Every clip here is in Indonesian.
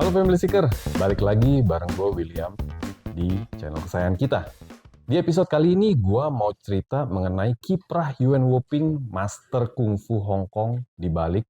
Halo Family Seeker, balik lagi bareng gue William di channel kesayangan kita. Di episode kali ini gue mau cerita mengenai kiprah Yuen Woo-ping, master kungfu Hong Kong di balik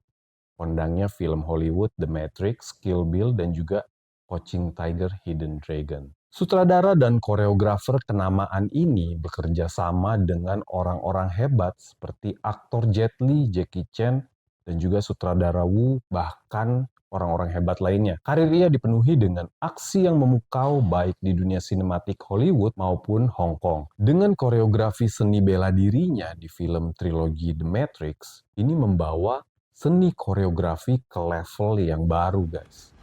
kondangnya film Hollywood The Matrix, Kill Bill, dan juga Crouching Tiger, Hidden Dragon. Sutradara dan koreografer kenamaan ini bekerja sama dengan orang-orang hebat seperti aktor Jet Li, Jackie Chan, dan juga sutradara Wu, bahkan orang-orang hebat lainnya. Karir ia dipenuhi dengan aksi yang memukau baik di dunia sinematik Hollywood maupun Hong Kong. Dengan koreografi seni bela dirinya di film trilogi The Matrix, ini membawa seni koreografi ke level yang baru, guys.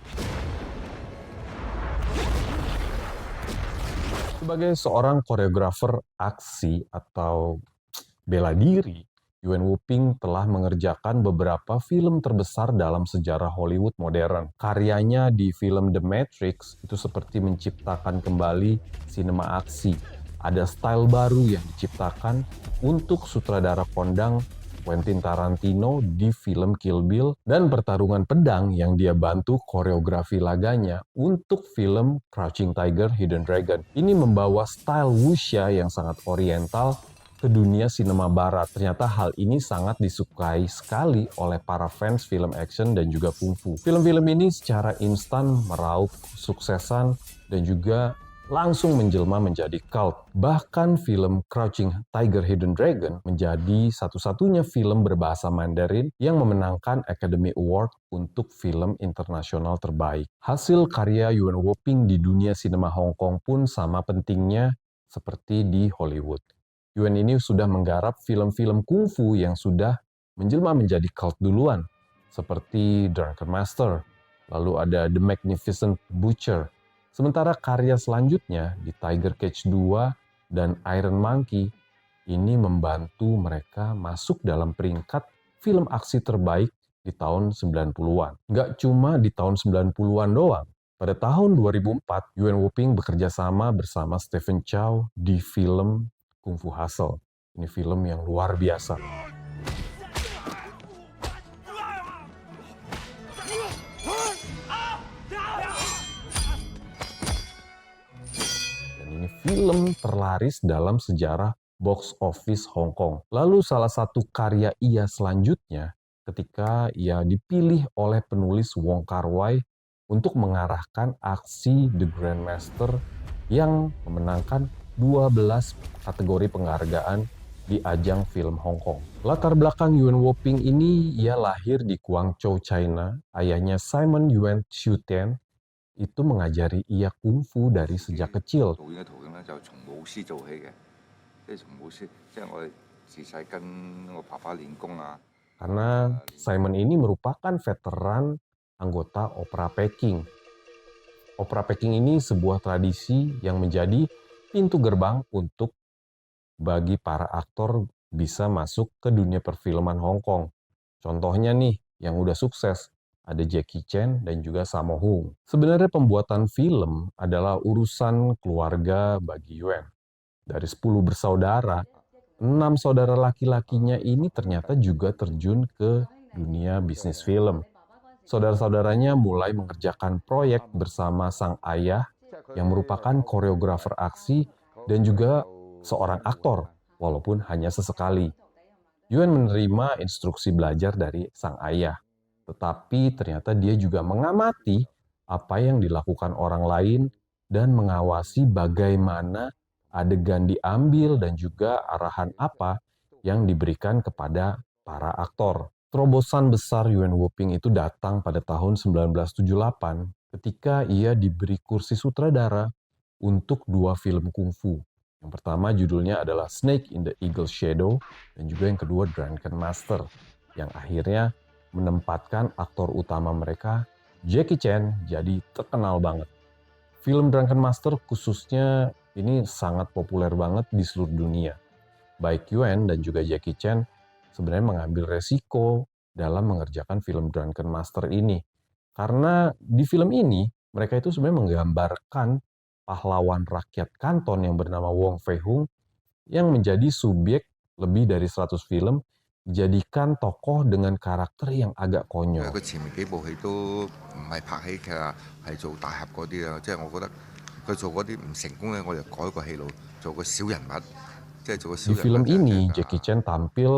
Sebagai seorang koreografer aksi atau bela diri, Yuen Woo-ping telah mengerjakan beberapa film terbesar dalam sejarah Hollywood modern. Karyanya di film The Matrix itu seperti menciptakan kembali sinema aksi. Ada style baru yang diciptakan untuk sutradara kondang Quentin Tarantino di film Kill Bill, dan pertarungan pedang yang dia bantu koreografi laganya untuk film Crouching Tiger, Hidden Dragon. Ini membawa style wuxia yang sangat oriental ke dunia sinema barat. Ternyata hal ini sangat disukai sekali oleh para fans film action dan juga kungfu. Film-film ini secara instan meraup kesuksesan dan juga langsung menjelma menjadi cult. Bahkan film Crouching Tiger, Hidden Dragon menjadi satu-satunya film berbahasa Mandarin yang memenangkan Academy Award untuk film internasional terbaik. Hasil karya Yuen Woo-ping di dunia sinema Hong Kong pun sama pentingnya seperti di Hollywood. Yuen ini sudah menggarap film-film kungfu yang sudah menjelma menjadi cult duluan, seperti Drunken Master, lalu ada The Magnificent Butcher. Sementara karya selanjutnya di Tiger Cage 2 dan Iron Monkey ini membantu mereka masuk dalam peringkat film aksi terbaik di tahun 90-an. Nggak cuma di tahun 90-an doang. Pada tahun 2004, Yuen Woo-ping bekerja sama bersama Stephen Chow di film Kung Fu Hustle. Ini film yang luar biasa. Ini film terlaris dalam sejarah box office Hong Kong. Lalu salah satu karya ia selanjutnya ketika ia dipilih oleh penulis Wong Kar-wai untuk mengarahkan aksi The Grandmaster yang memenangkan 12 kategori penghargaan di ajang film Hong Kong. Latar belakang Yuen Woo-ping ini, ia lahir di Guangzhou, China. Ayahnya Simon Yuen Xiuten itu mengajari ia kungfu dari sejak kecil. Karena Simon ini merupakan veteran anggota opera Peking. Opera Peking ini sebuah tradisi yang menjadi pintu gerbang untuk bagi para aktor bisa masuk ke dunia perfilman Hong Kong. Contohnya nih, yang udah sukses, ada Jackie Chan dan juga Sammo Hung. Sebenarnya pembuatan film adalah urusan keluarga bagi Yuen. Dari 10 bersaudara, 6 saudara laki-lakinya ini ternyata juga terjun ke dunia bisnis film. Saudara-saudaranya mulai mengerjakan proyek bersama sang ayah yang merupakan koreografer aksi dan juga seorang aktor, walaupun hanya sesekali. Yuen menerima instruksi belajar dari sang ayah. Tetapi ternyata dia juga mengamati apa yang dilakukan orang lain dan mengawasi bagaimana adegan diambil dan juga arahan apa yang diberikan kepada para aktor. Terobosan besar Yuen Woo-ping itu datang pada tahun 1978 ketika ia diberi kursi sutradara untuk 2 film kungfu. Yang pertama judulnya adalah Snake in the Eagle's Shadow dan juga yang kedua Drunken Master, yang akhirnya menempatkan aktor utama mereka, Jackie Chan, jadi terkenal banget. Film Drunken Master khususnya ini sangat populer banget di seluruh dunia. Baik Yuen dan juga Jackie Chan sebenarnya mengambil resiko dalam mengerjakan film Drunken Master ini. Karena di film ini, mereka itu sebenarnya menggambarkan pahlawan rakyat Kanton yang bernama Wong Fei Hung yang menjadi subjek lebih dari 100 film jadikan tokoh dengan karakter yang agak 因為 konyol. 佢前面幾部戲都唔係拍喜劇啊，係做大俠嗰啲啊，即係我覺得佢做嗰啲唔成功咧，我就改個戲路，做個小人物，即係做個小 Di 人物 film 就係即 ini, 係 Jackie Chan tampil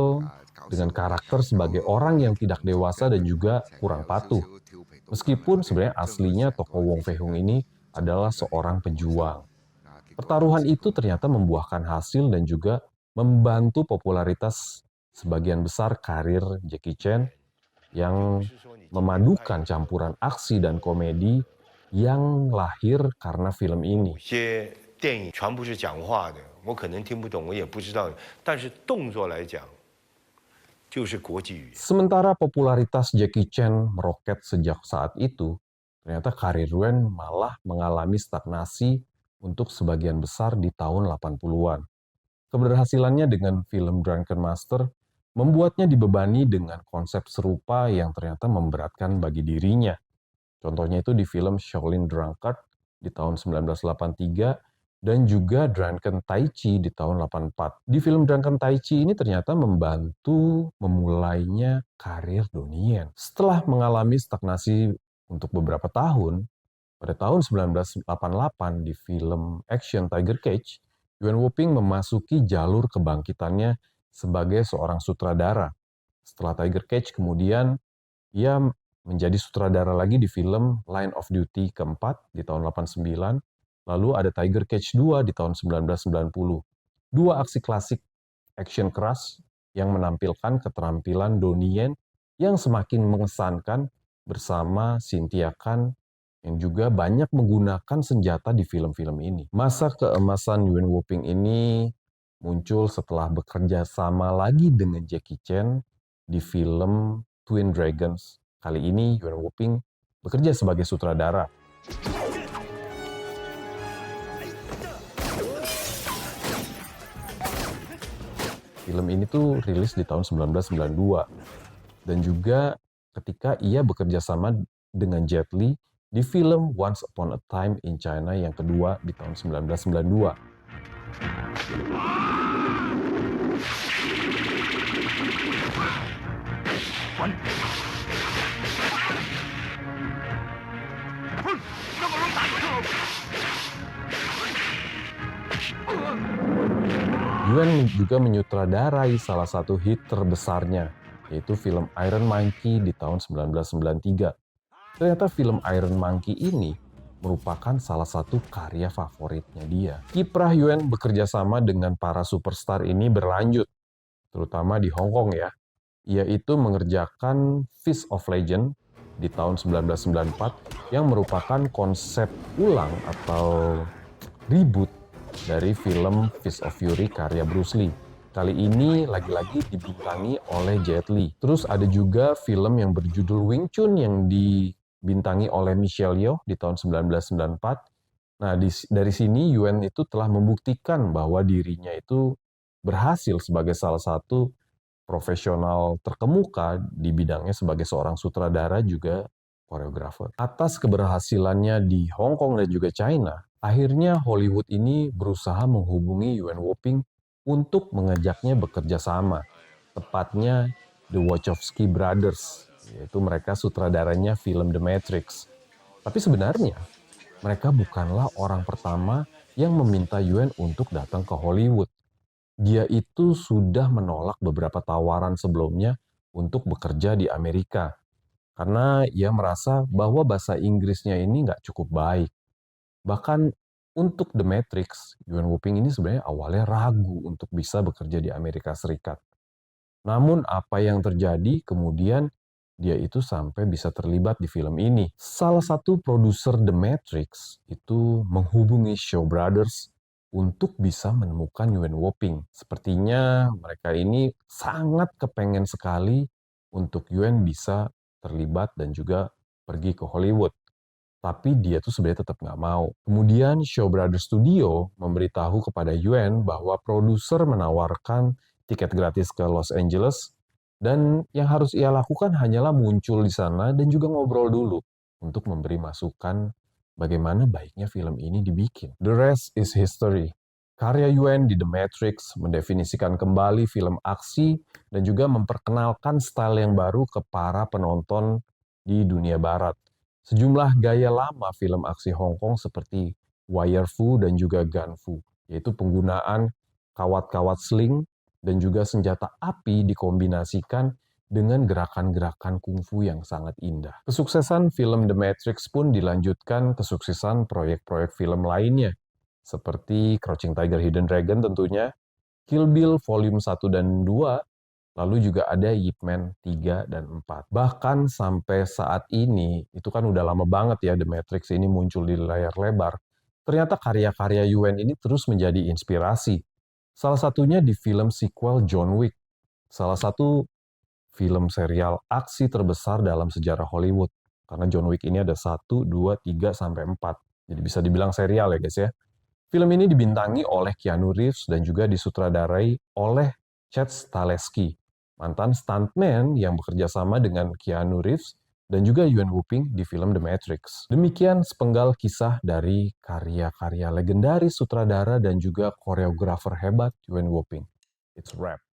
搞笑 dengan 嘅，karakter 有 sebagai orang yang tidak 動作 dewasa 嘅， dan juga 成日 kurang 有少少 patuh. 調皮搗蛋啊， Meskipun 即係 sebenarnya 將佢 aslinya 成 tokoh 個 Wong 戲 Fei Hung 咧 ini 做到 adalah 佢嘅喜 seorang 劇模式，pejuang. 結果都 Pertaruhan 成 itu 功。 ternyata membuahkan hasil dan juga membantu popularitas sebagian besar karir Jackie Chan yang memadukan campuran aksi dan komedi yang lahir karena film 有 ini. 些电影全部是讲话的，我可能听不懂，我也不知道，但是动作来讲，就是国际语言。 Sementara popularitas Jackie Chan meroket sejak saat itu, ternyata karir Yuen malah mengalami stagnasi untuk sebagian besar di tahun 80-an. Keberhasilannya dengan film Drunken Master membuatnya dibebani dengan konsep serupa yang ternyata memberatkan bagi dirinya. Contohnya itu di film Shaolin Drunkard di tahun 1983 dan juga Drunken Taichi di tahun 84. Di film Drunken Taichi ini ternyata membantu memulainya karir Donnie Yen. Setelah mengalami stagnasi untuk beberapa tahun, pada tahun 1988 di film action Tiger Cage, Yuan Wuping memasuki jalur kebangkitannya sebagai seorang sutradara. Setelah Tiger Cage kemudian ia menjadi sutradara lagi di film Line of Duty keempat di tahun 89, lalu ada Tiger Cage 2 di tahun 1990. Dua aksi klasik action keras yang menampilkan keterampilan Donnie Yen yang semakin mengesankan bersama Cynthia Khan yang juga banyak menggunakan senjata di film-film ini. Masa keemasan Yuen Woo-ping ini muncul setelah bekerja sama lagi dengan Jackie Chan di film Twin Dragons. Kali ini Yuen Woo-ping bekerja sebagai sutradara. Film ini tuh rilis di tahun 1992. Dan juga ketika ia bekerja sama dengan Jet Li di film Once Upon a Time in China yang kedua di tahun 1992. Yuan juga menyutradarai salah satu hit terbesarnya, yaitu film Iron Monkey di tahun 1993. Ternyata film Iron Monkey ini merupakan salah satu karya favoritnya dia. Kiprah Yuan bekerja sama dengan para superstar ini berlanjut, terutama di Hong Kong ya. Ia itu mengerjakan Fist of Legend di tahun 1994 yang merupakan konsep ulang atau reboot dari film Fist of Fury karya Bruce Lee. Kali ini lagi-lagi dibintangi oleh Jet Li. Terus ada juga film yang berjudul Wing Chun yang dibintangi oleh Michelle Yeoh di tahun 1994. Nah, dari sini Yuan itu telah membuktikan bahwa dirinya itu berhasil sebagai salah satu profesional terkemuka di bidangnya sebagai seorang sutradara juga koreografer. Atas keberhasilannya di Hong Kong dan juga China, akhirnya Hollywood ini berusaha menghubungi Yuan Woo-ping untuk mengajaknya bekerja sama. Tepatnya The Wachowski Brothers, yaitu mereka sutradaranya film The Matrix. Tapi sebenarnya mereka bukanlah orang pertama yang meminta Yuan untuk datang ke Hollywood. Dia itu sudah menolak beberapa tawaran sebelumnya untuk bekerja di Amerika. Karena ia merasa bahwa bahasa Inggrisnya ini nggak cukup baik. Bahkan untuk The Matrix, Yuan Woo-ping ini sebenarnya awalnya ragu untuk bisa bekerja di Amerika Serikat. Namun apa yang terjadi kemudian dia itu sampai bisa terlibat di film ini. Salah satu produser The Matrix itu menghubungi Shaw Brothers untuk bisa menemukan Yuan Woo-ping. Sepertinya mereka ini sangat kepengen sekali untuk Yuan bisa terlibat dan juga pergi ke Hollywood. Tapi dia tuh sebenarnya tetap nggak mau. Kemudian Shaw Brothers Studio memberitahu kepada Yuan bahwa produser menawarkan tiket gratis ke Los Angeles dan yang harus ia lakukan hanyalah muncul di sana dan juga ngobrol dulu untuk memberi masukan bagaimana baiknya film ini dibikin. The rest is history. Karya Yuen di The Matrix mendefinisikan kembali film aksi dan juga memperkenalkan style yang baru ke para penonton di dunia barat. Sejumlah gaya lama film aksi Hong Kong seperti wire fu dan juga gun fu, yaitu penggunaan kawat-kawat sling dan juga senjata api dikombinasikan dengan gerakan-gerakan kungfu yang sangat indah. Kesuksesan film The Matrix pun dilanjutkan kesuksesan proyek-proyek film lainnya, seperti Crouching Tiger, Hidden Dragon tentunya, Kill Bill Volume 1 dan 2, lalu juga ada Ip Man 3 dan 4. Bahkan sampai saat ini, itu kan udah lama banget ya The Matrix ini muncul di layar lebar, ternyata karya-karya Yuen ini terus menjadi inspirasi. Salah satunya di film sequel John Wick, salah satu film serial aksi terbesar dalam sejarah Hollywood. Karena John Wick ini ada 1, 2, 3, sampai 4. Jadi bisa dibilang serial ya guys ya. Film ini dibintangi oleh Keanu Reeves dan juga disutradarai oleh Chad Stahelski, mantan stuntman yang bekerja sama dengan Keanu Reeves dan juga Yuen Woo-ping di film The Matrix. Demikian sepenggal kisah dari karya-karya legendaris sutradara dan juga koreografer hebat Yuen Woo-ping. It's a wrap.